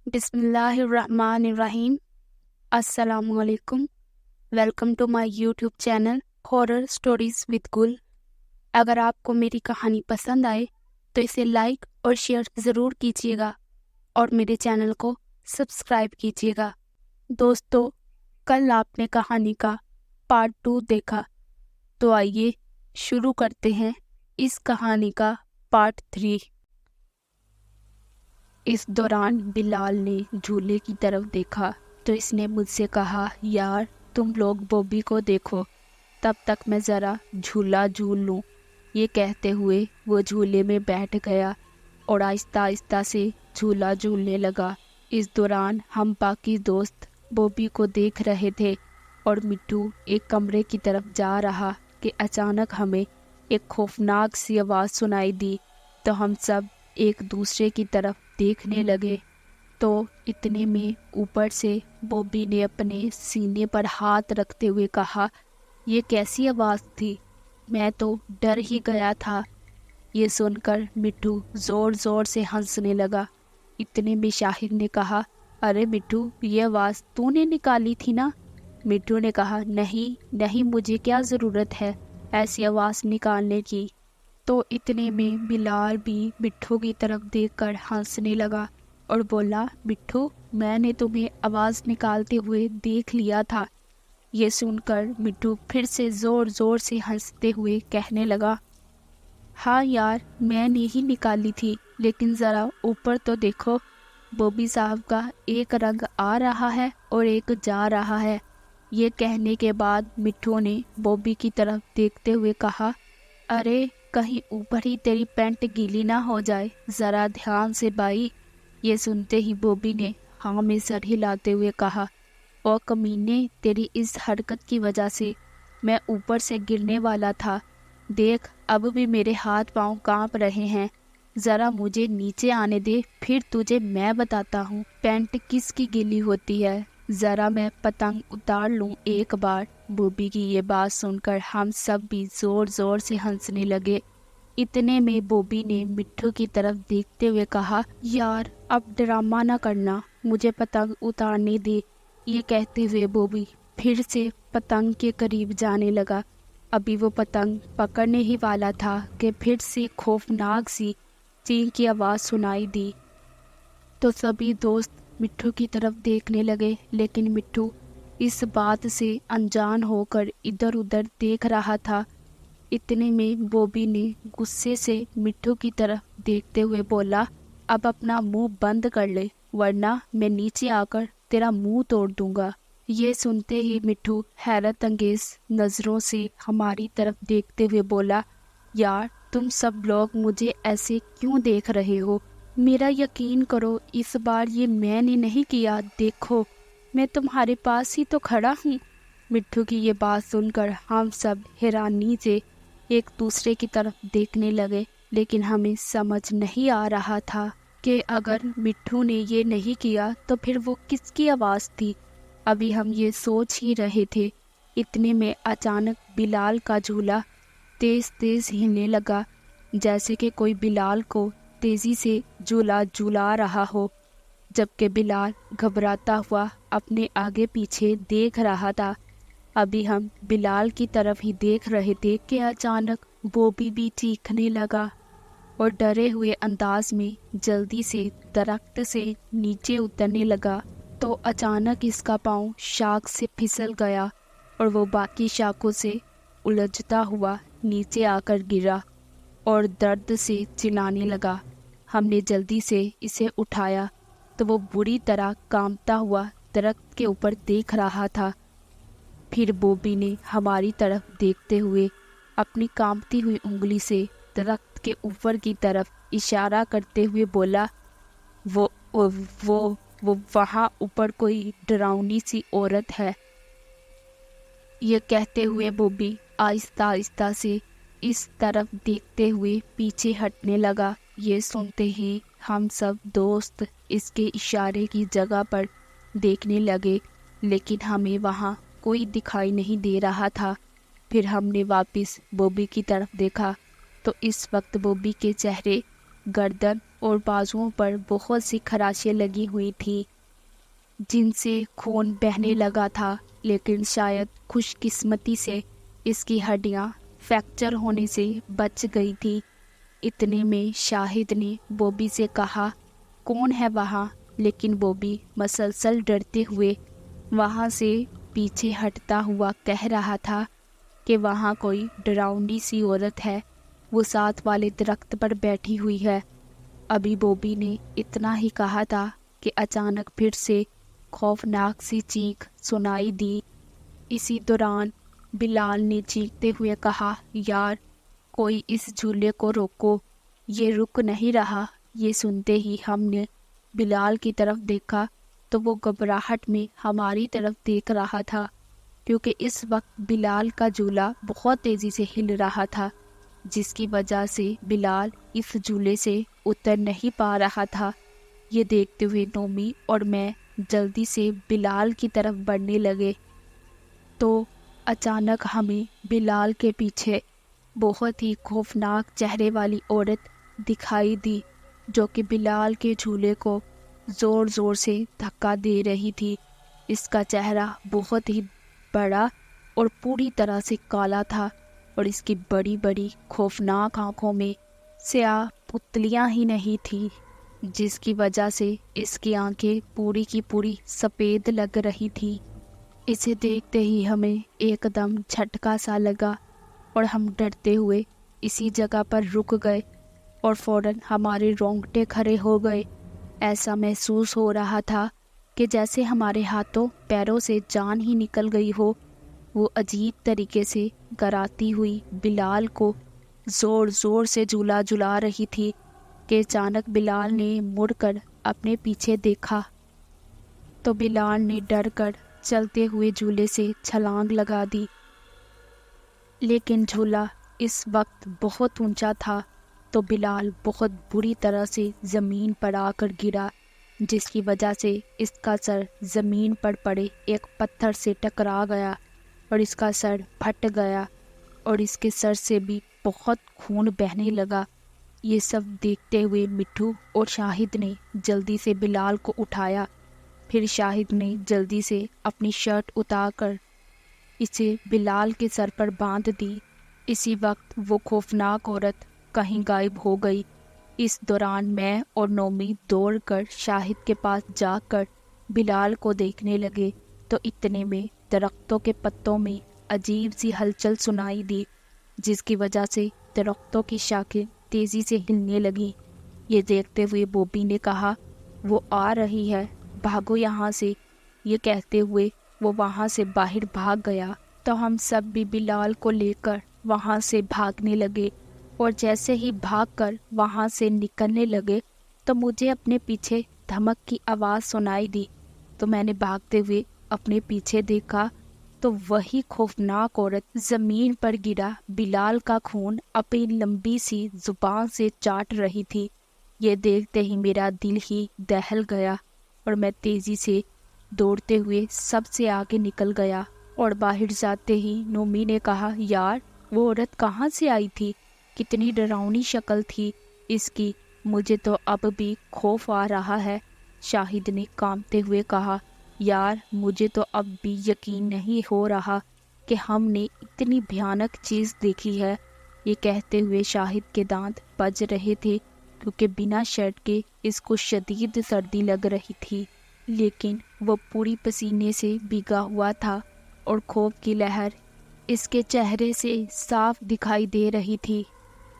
بسم اللہ الرحمن الرحیم۔ السلام علیکم۔ Welcome to my YouTube channel horror stories with Gul. اگر آپ کو میری کہانی پسند آئے تو اسے لائک اور شیئر ضرور کیجیے گا اور میرے چینل کو سبسکرائب کیجیے گا۔ دوستو، کل آپ نے کہانی کا پارٹ 2 دیکھا، تو آئیے شروع کرتے ہیں اس کہانی کا پارٹ 3۔ اس دوران بلال نے جھولے کی طرف دیکھا تو اس نے مجھ سے کہا، یار تم لوگ بوبی کو دیکھو، تب تک میں ذرا جھولا جھول لوں۔ یہ کہتے ہوئے وہ جھولے میں بیٹھ گیا اور آہستہ آہستہ سے جھولا جھولنے لگا۔ اس دوران ہم باقی دوست بوبی کو دیکھ رہے تھے اور مٹھو ایک کمرے کی طرف جا رہا کہ اچانک ہمیں ایک خوفناک سی آواز سنائی دی، تو ہم سب ایک دوسرے کی طرف دیکھنے لگے تو اتنے میں اوپر سے بوبی نے اپنے سینے پر ہاتھ رکھتے ہوئے کہا، یہ کیسی آواز تھی؟ میں تو ڈر ہی گیا تھا۔ یہ سن کر مٹھو زور زور سے ہنسنے لگا۔ اتنے میں شاہد نے کہا، ارے مٹھو، یہ آواز تو نے نکالی تھی نا؟ مٹھو نے کہا، نہیں، مجھے کیا ضرورت ہے ایسی آواز نکالنے کی۔ تو اتنے میں بلال بھی مٹھو کی طرف دیکھ کر ہنسنے لگا اور بولا، مٹھو، میں نے تمہیں آواز نکالتے ہوئے دیکھ لیا تھا۔ یہ سن کر مٹھو پھر سے زور زور سے ہنستے ہوئے کہنے لگا، ہاں یار، میں نے ہی نکالی تھی، لیکن ذرا اوپر تو دیکھو، بوبی صاحب کا ایک رنگ آ رہا ہے اور ایک جا رہا ہے۔ یہ کہنے کے بعد مٹھو نے بوبی کی طرف دیکھتے ہوئے کہا، ارے کہیں اوپر ہی تیری پینٹ گیلی نہ ہو جائے، ذرا دھیان سے بائی۔ یہ سنتے ہی بوبی نے ہاں میں سر ہلاتے ہوئے کہا، او کمینے، تیری اس حرکت کی وجہ سے میں اوپر سے گرنے والا تھا۔ دیکھ، اب بھی میرے ہاتھ پاؤں کانپ رہے ہیں۔ ذرا مجھے نیچے آنے دے، پھر تجھے میں بتاتا ہوں پینٹ کس کی گیلی ہوتی ہے۔ ذرا میں پتنگ اتار لوں ایک بار۔ بوبی کی یہ بات سن کر ہم سب بھی زور زور سے ہنسنے لگے۔ اتنے میں بوبی نے مٹھو کی طرف دیکھتے ہوئے کہا، یار اب ڈرامہ نہ کرنا، مجھے پتنگ اتارنے دے۔ یہ کہتے ہوئے بوبی پھر سے پتنگ کے قریب جانے لگا۔ ابھی وہ پتنگ پکڑنے ہی والا تھا کہ پھر سے خوفناک سی چینخ کی آواز سنائی دی، تو سبھی دوست مٹھو کی طرف دیکھنے لگے، لیکن مٹھو اس بات سے انجان ہو کر ادھر ادھر دیکھ رہا تھا۔ اتنے میں بوبی نے غصے سے مٹھو کی طرف دیکھتے ہوئے بولا، اب اپنا منہ بند کر لے، ورنہ میں نیچے آ کر تیرا منہ توڑ دوں گا۔ یہ سنتے ہی مٹھو حیرت انگیز نظروں سے ہماری طرف دیکھتے ہوئے بولا، یار تم سب لوگ مجھے ایسے کیوں دیکھ رہے ہو؟ میرا یقین کرو، اس بار یہ میں نے نہیں کیا، دیکھو میں تمہارے پاس ہی تو کھڑا ہوں۔ مٹھو کی یہ بات سن کر ہم سب حیرانی سے ایک دوسرے کی طرف دیکھنے لگے، لیکن ہمیں سمجھ نہیں آ رہا تھا کہ اگر مٹھو نے یہ نہیں کیا تو پھر وہ کس کی آواز تھی۔ ابھی ہم یہ سوچ ہی رہے تھے، اتنے میں اچانک بلال کا جھولا تیز تیز ہلنے لگا، جیسے کہ کوئی بلال کو تیزی سے جھولا جھولا رہا ہو۔ جبکہ بلال گھبراتا ہوا اپنے آگے پیچھے دیکھ رہا تھا۔ ابھی ہم بلال کی طرف ہی دیکھ رہے تھے کہ اچانک بوبی بھی چیخنے لگا اور ڈرے ہوئے انداز میں جلدی سے درخت سے نیچے اترنے لگا، تو اچانک اس کا پاؤں شاخ سے پھسل گیا اور وہ باقی شاخوں سے الجھتا ہوا نیچے آ کر گرا اور درد سے چلانے لگا۔ ہم نے جلدی سے اسے اٹھایا تو وہ بری طرح کانپتا ہوا درخت کے اوپر دیکھ رہا تھا۔ پھر بوبی نے ہماری طرف دیکھتے ہوئے اپنی کانپتی ہوئی انگلی سے درخت کے اوپر کی طرف اشارہ کرتے ہوئے بولا، وہ وہاں اوپر کوئی ڈراؤنی سی عورت ہے۔ یہ کہتے ہوئے بوبی آہستہ آہستہ سے اس طرف دیکھتے ہوئے پیچھے ہٹنے لگا۔ یہ سنتے ہی ہم سب دوست اس کے اشارے کی جگہ پر دیکھنے لگے، لیکن ہمیں وہاں کوئی دکھائی نہیں دے رہا تھا۔ پھر ہم نے واپس بوبی کی طرف دیکھا تو اس وقت بوبی کے چہرے، گردن اور بازوؤں پر بہت سی خراشیں لگی ہوئی تھی جن سے خون بہنے لگا تھا، لیکن شاید خوش قسمتی سے اس کی ہڈیاں فریکچر ہونے سے بچ گئی تھی۔ اتنے میں شاہد نے بوبی سے کہا، کون ہے وہاں؟ لیکن بوبی مسلسل ڈرتے ہوئے وہاں سے پیچھے ہٹتا ہوا کہہ رہا تھا کہ وہاں کوئی ڈراؤنی سی عورت ہے، وہ ساتھ والے درخت پر بیٹھی ہوئی ہے۔ ابھی بوبی نے اتنا ہی کہا تھا کہ اچانک پھر سے خوفناک سی چیخ سنائی دی۔ اسی دوران بلال نے چیختے ہوئے کہا، یار کوئی اس جھولے کو روکو، یہ رک نہیں رہا۔ یہ سنتے ہی ہم نے بلال کی طرف دیکھا تو وہ گھبراہٹ میں ہماری طرف دیکھ رہا تھا، کیونکہ اس وقت بلال کا جھولا بہت تیزی سے ہل رہا تھا، جس کی وجہ سے بلال اس جھولے سے اتر نہیں پا رہا تھا۔ یہ دیکھتے ہوئے نومی اور میں جلدی سے بلال کی طرف بڑھنے لگے تو اچانک ہمیں بلال کے پیچھے بہت ہی خوفناک چہرے والی عورت دکھائی دی، جو کہ بلال کے جھولے کو زور زور سے دھکا دے رہی تھی۔ اس کا چہرہ بہت ہی بڑا اور پوری طرح سے کالا تھا، اور اس کی بڑی بڑی خوفناک آنکھوں میں سیاہ پتلیاں ہی نہیں تھی، جس کی وجہ سے اس کی آنکھیں پوری کی پوری سفید لگ رہی تھی۔ اسے دیکھتے ہی ہمیں ایک دم جھٹکا سا لگا اور ہم ڈرتے ہوئے اسی جگہ پر رک گئے اور فوراً ہمارے رونگٹے کھڑے ہو گئے۔ ایسا محسوس ہو رہا تھا کہ جیسے ہمارے ہاتھوں پیروں سے جان ہی نکل گئی ہو۔ وہ عجیب طریقے سے گراتی ہوئی بلال کو زور زور سے جھولا جھلا رہی تھی کہ اچانک بلال نے مڑ کر اپنے پیچھے دیکھا تو بلال نے ڈر کر چلتے ہوئے جھولے سے چھلانگ لگا دی، لیکن جھولا اس وقت بہت اونچا تھا تو بلال بہت بری طرح سے زمین پر آ کر گرا، جس کی وجہ سے اس کا سر زمین پر پڑے ایک پتھر سے ٹکرا گیا اور اس کا سر پھٹ گیا اور اس کے سر سے بھی بہت خون بہنے لگا۔ یہ سب دیکھتے ہوئے مٹھو اور شاہد نے جلدی سے بلال کو اٹھایا، پھر شاہد نے جلدی سے اپنی شرٹ اتار کر اسے بلال کے سر پر باندھ دی۔ اسی وقت وہ خوفناک عورت کہیں غائب ہو گئی۔ اس دوران میں اور نومی دوڑ کر شاہد کے پاس جا کر بلال کو دیکھنے لگے تو اتنے میں درختوں کے پتوں میں عجیب سی ہلچل سنائی دی، جس کی وجہ سے درختوں کی شاخیں تیزی سے ہلنے لگیں۔ یہ دیکھتے ہوئے بوبی نے کہا، وہ آ رہی ہے، بھاگو یہاں سے۔ یہ کہتے ہوئے وہ وہاں سے باہر بھاگ گیا تو ہم سب بھی بلال کو لے کر وہاں سے بھاگنے لگے، اور جیسے ہی بھاگ کر وہاں سے نکلنے لگے تو مجھے اپنے پیچھے دھمک کی آواز سنائی دی، تو میں نے بھاگتے ہوئے اپنے پیچھے دیکھا تو وہی خوفناک عورت زمین پر گرا بلال کا خون اپنی لمبی سی زبان سے چاٹ رہی تھی۔ یہ دیکھتے ہی میرا دل ہی دہل گیا اور میں تیزی سے دوڑتے ہوئے سب سے آگے نکل گیا، اور باہر جاتے ہی نومی نے کہا، یار وہ عورت کہاں سے آئی تھی؟ کتنی ڈراؤنی شکل تھی اس کی، مجھے تو اب بھی خوف آ رہا ہے۔ شاہد نے کانپتے ہوئے کہا، یار مجھے تو اب بھی یقین نہیں ہو رہا کہ ہم نے اتنی بھیانک چیز دیکھی ہے۔ یہ کہتے ہوئے شاہد کے دانت بج رہے تھے، کیونکہ بنا شرٹ کے اس کو شدید سردی لگ رہی تھی، لیکن وہ پوری پسینے سے بھیگا ہوا تھا اور خوف کی لہر اس کے چہرے سے صاف دکھائی دے رہی تھی۔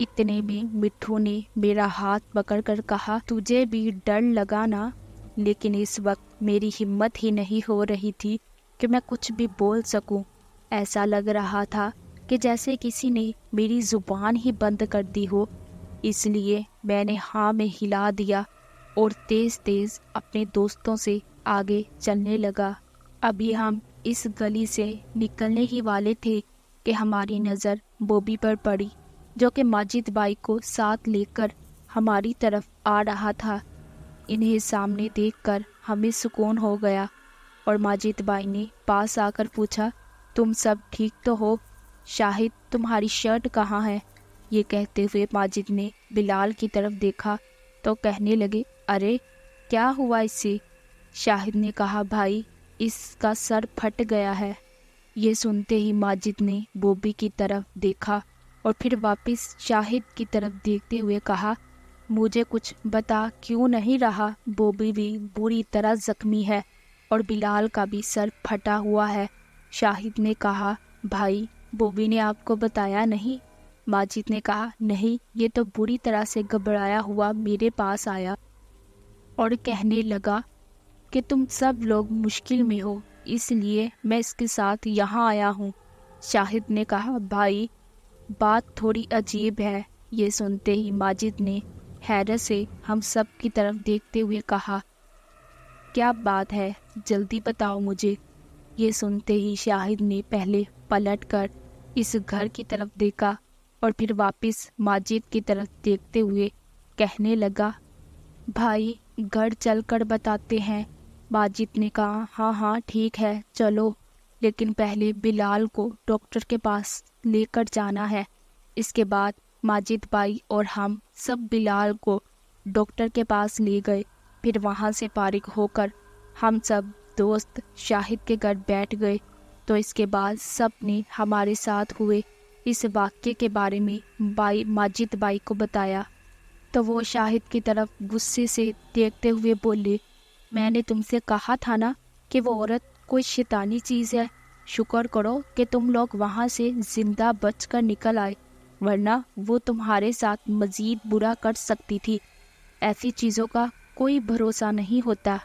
اتنے میں مٹھو نے میرا ہاتھ پکڑ کر کہا، تجھے بھی ڈر لگا نا؟ لیکن اس وقت میری ہمت ہی نہیں ہو رہی تھی کہ میں کچھ بھی بول سکوں۔ ایسا لگ رہا تھا کہ جیسے کسی نے میری زبان ہی بند کر دی ہو، اس لیے میں نے ہاں میں ہلا دیا اور تیز تیز اپنے دوستوں سے آگے چلنے لگا۔ ابھی ہم اس گلی سے نکلنے ہی والے تھے کہ ہماری نظر بوبی پر پڑی، جو کہ ماجد بھائی کو ساتھ لے کر ہماری طرف آ رہا تھا۔ انہیں سامنے دیکھ کر ہمیں سکون ہو گیا، اور ماجد بھائی نے پاس آ کر پوچھا، تم سب ٹھیک تو ہو؟ شاہد تمہاری شرٹ کہاں ہے؟ یہ کہتے ہوئے ماجد نے بلال کی طرف دیکھا تو کہنے لگے ارے کیا ہوا اس سے؟ شاہد نے کہا بھائی اس کا سر پھٹ گیا ہے۔ یہ سنتے ہی ماجد نے بوبی کی طرف دیکھا اور پھر واپس شاہد کی طرف دیکھتے ہوئے کہا مجھے کچھ بتا کیوں نہیں رہا؟ بوبی بھی بری طرح زخمی ہے اور بلال کا بھی سر پھٹا ہوا ہے۔ شاہد نے کہا بھائی بوبی نے آپ کو بتایا نہیں؟ ماجد نے کہا نہیں، یہ تو بری طرح سے گھبرایا ہوا میرے پاس آیا اور کہنے لگا کہ تم سب لوگ مشکل میں ہو، اس لیے میں اس کے ساتھ یہاں آیا ہوں۔ شاہد نے کہا بھائی بات تھوڑی عجیب ہے۔ یہ سنتے ہی ماجد نے حیرت سے ہم سب کی طرف دیکھتے ہوئے کہا کیا بات ہے، جلدی بتاؤ مجھے۔ یہ سنتے ہی شاہد نے پہلے پلٹ کر اس گھر کی طرف دیکھا اور پھر واپس ماجد کی طرف دیکھتے ہوئے کہنے لگا بھائی گھر چل کر بتاتے ہیں۔ ماجد نے کہا ہاں ہاں ٹھیک ہے چلو، لیکن پہلے بلال کو ڈاکٹر کے پاس لے کر جانا ہے۔ اس کے بعد ماجد بھائی اور ہم سب بلال کو ڈاکٹر کے پاس لے گئے۔ پھر وہاں سے فارغ ہو کر ہم سب دوست شاہد کے گھر بیٹھ گئے تو اس کے بعد سب نے ہمارے ساتھ ہوئے اس واقعے کے بارے میں ماجد بھائی کو بتایا تو وہ شاہد کی طرف غصے سے دیکھتے ہوئے بولے میں نے تم سے کہا تھا نا کہ وہ عورت کوئی شیطانی چیز ہے، شکر کرو کہ تم لوگ وہاں سے زندہ بچ کر نکل آئے، ورنہ وہ تمہارے ساتھ مزید برا کر سکتی تھی۔ ایسی چیزوں کا کوئی بھروسہ نہیں ہوتا۔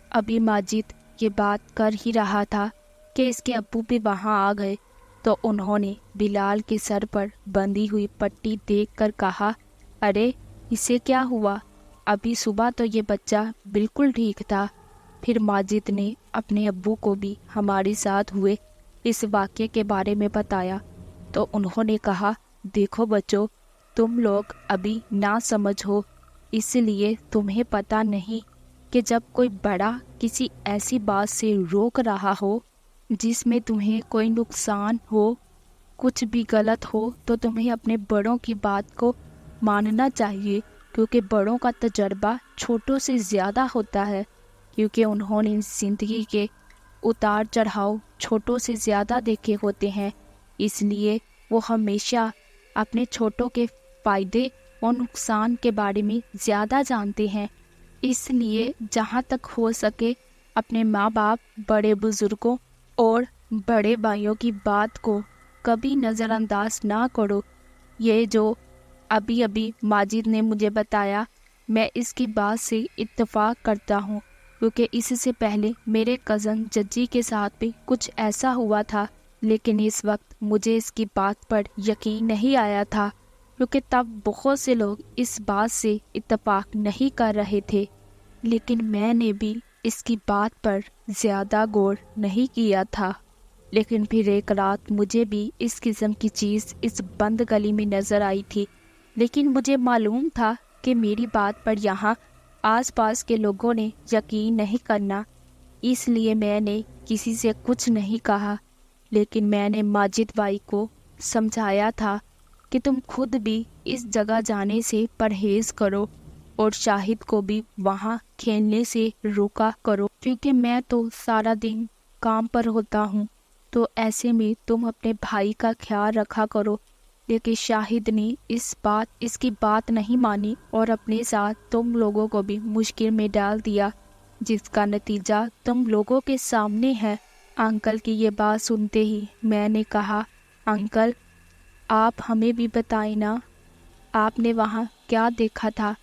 ابھی ماجد یہ بات کر ہی رہا تھا کہ اس کے ابو بھی وہاں آ گئے تو انہوں نے بلال کے سر پر بندھی ہوئی پٹی دیکھ کر کہا ارے اسے کیا ہوا؟ ابھی صبح تو یہ بچہ بالکل ٹھیک تھا۔ پھر ماجد نے اپنے ابو کو بھی ہمارے ساتھ ہوئے اس واقعے کے بارے میں بتایا تو انہوں نے کہا دیکھو بچوں، تم لوگ ابھی نہ سمجھ ہو، اس لیے تمہیں پتہ نہیں کہ جب کوئی بڑا کسی ایسی بات سے روک رہا ہو جس میں تمہیں کوئی نقصان ہو، کچھ بھی غلط ہو، تو تمہیں اپنے بڑوں کی بات کو ماننا چاہیے، کیونکہ بڑوں کا تجربہ چھوٹوں سے زیادہ ہوتا ہے، کیونکہ انہوں نے زندگی کے اتار چڑھاؤ چھوٹوں سے زیادہ دیکھے ہوتے ہیں، اس لیے وہ ہمیشہ اپنے چھوٹوں کے فائدے اور نقصان کے بارے میں زیادہ جانتے ہیں۔ اس لیے جہاں تک ہو سکے اپنے ماں باپ، بڑے بزرگوں اور بڑے بھائیوں کی بات کو کبھی نظر انداز نہ کرو۔ یہ جو ابھی ماجد نے مجھے بتایا، میں اس کی بات سے اتفاق کرتا ہوں، کیونکہ اس سے پہلے میرے کزن ججی کے ساتھ بھی کچھ ایسا ہوا تھا، لیکن اس وقت مجھے اس کی بات پر یقین نہیں آیا تھا، کیونکہ تب بہت سے لوگ اس بات سے اتفاق نہیں کر رہے تھے، لیکن میں نے بھی اس کی بات پر زیادہ غور نہیں کیا تھا۔ لیکن پھر ایک رات مجھے بھی اس قسم کی چیز اس بند گلی میں نظر آئی تھی، لیکن مجھے معلوم تھا کہ میری بات پر یہاں آس پاس کے لوگوں نے یقین نہیں کرنا، اس لیے میں نے کسی سے کچھ نہیں کہا۔ لیکن میں نے ماجد بھائی کو سمجھایا تھا کہ تم خود بھی اس جگہ جانے سے پرہیز کرو اور شاہد کو بھی وہاں کھیلنے سے روکا کرو، کیونکہ میں تو سارا دن کام پر ہوتا ہوں، تو ایسے میں تم اپنے بھائی کا خیال رکھا کرو۔ لیکن شاہد نے اس کی بات نہیں مانی اور اپنے ساتھ تم لوگوں کو بھی مشکل میں ڈال دیا، جس کا نتیجہ تم لوگوں کے سامنے ہے۔ انکل کی یہ بات سنتے ہی میں نے کہا انکل آپ ہمیں بھی بتائیں نا، آپ نے وہاں کیا دیکھا تھا؟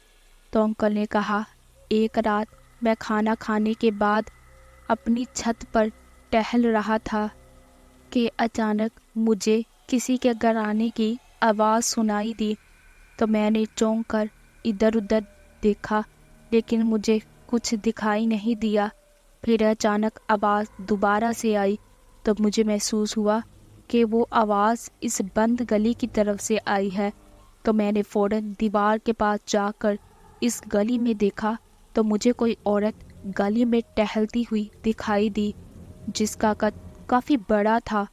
تو انکل نے کہا ایک رات میں کھانا کھانے کے بعد اپنی چھت پر ٹہل رہا تھا کہ اچانک مجھے کسی کے گھر آنے کی آواز سنائی دی، تو میں نے چونک کر ادھر ادھر دیکھا، لیکن مجھے کچھ دکھائی نہیں دیا۔ پھر اچانک آواز دوبارہ سے آئی تو مجھے محسوس ہوا کہ وہ آواز اس بند گلی کی طرف سے آئی ہے، تو میں نے فوراً دیوار کے پاس جا کر اس گلی میں دیکھا تو مجھے کوئی عورت گلی میں ٹہلتی ہوئی دکھائی دی، جس کا قد کافی بڑا تھا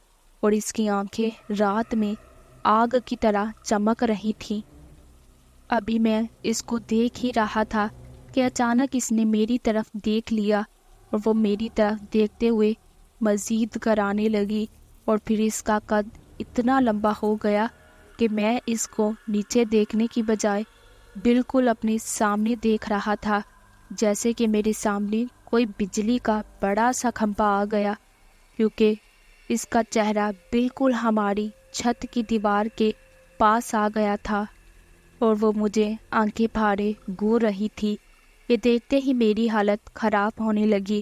اور اس کی آنکھیں رات میں آگ کی طرح چمک رہی تھیں۔ ابھی میں اس کو دیکھ ہی رہا تھا کہ اچانک اس نے میری طرف دیکھ لیا اور وہ میری طرف دیکھتے ہوئے مزید کرانے لگی، اور پھر اس کا قد اتنا لمبا ہو گیا کہ میں اس کو نیچے دیکھنے کی بجائے بالکل اپنے سامنے دیکھ رہا تھا، جیسے کہ میرے سامنے کوئی بجلی کا بڑا سا کھمبا آ گیا، کیونکہ اس کا چہرہ بالکل ہماری چھت کی دیوار کے پاس آ گیا تھا، اور وہ مجھے آنکھیں پھاڑے گھور رہی تھی۔ یہ دیکھتے ہی میری حالت خراب ہونے لگی،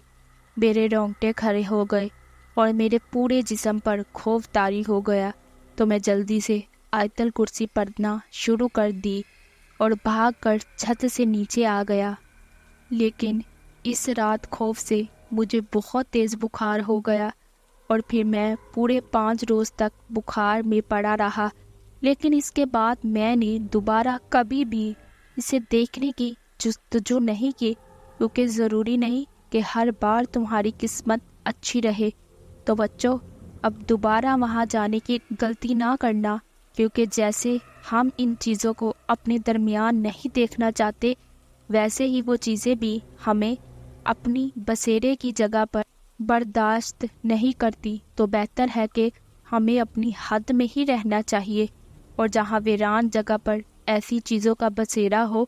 میرے رونگٹے کھڑے ہو گئے اور میرے پورے جسم پر خوف طاری ہو گیا، تو میں جلدی سے آیت الکرسی پڑھنا شروع کر دی اور بھاگ کر چھت سے نیچے آ گیا۔ لیکن اس رات خوف سے مجھے بہت تیز بخار ہو گیا، اور پھر میں پورے 5 روز تک بخار میں پڑا رہا، لیکن اس کے بعد میں نے دوبارہ کبھی بھی اسے دیکھنے کی جستجو نہیں کی، کیونکہ ضروری نہیں کہ ہر بار تمہاری قسمت اچھی رہے۔ تو بچوں، اب دوبارہ وہاں جانے کی غلطی نہ کرنا، کیونکہ جیسے ہم ان چیزوں کو اپنے درمیان نہیں دیکھنا چاہتے، ویسے ہی وہ چیزیں بھی ہمیں اپنی بسیرے کی جگہ پر برداشت نہیں کرتی۔ تو بہتر ہے کہ ہمیں اپنی حد میں ہی رہنا چاہیے، اور جہاں ویران جگہ پر ایسی چیزوں کا بسیرا ہو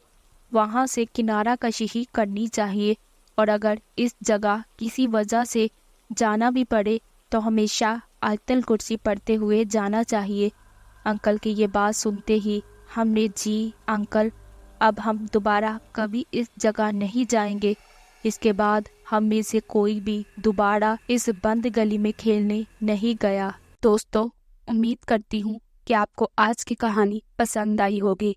وہاں سے کنارہ کشی ہی کرنی چاہیے، اور اگر اس جگہ کسی وجہ سے جانا بھی پڑے تو ہمیشہ آیت الکرسی پڑھتے ہوئے جانا چاہیے۔ انکل کی یہ بات سنتے ہی ہم نے جی انکل، اب ہم دوبارہ کبھی اس جگہ نہیں جائیں گے۔ اس کے بعد ہم میں سے کوئی بھی دوبارہ اس بند گلی میں کھیلنے نہیں گیا۔ دوستو، امید کرتی ہوں کہ آپ کو آج کی کہانی پسند آئی ہوگی۔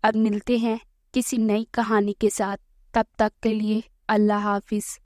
اب ملتے ہیں کسی نئی کہانی کے ساتھ، تب تک کے لیے اللہ حافظ۔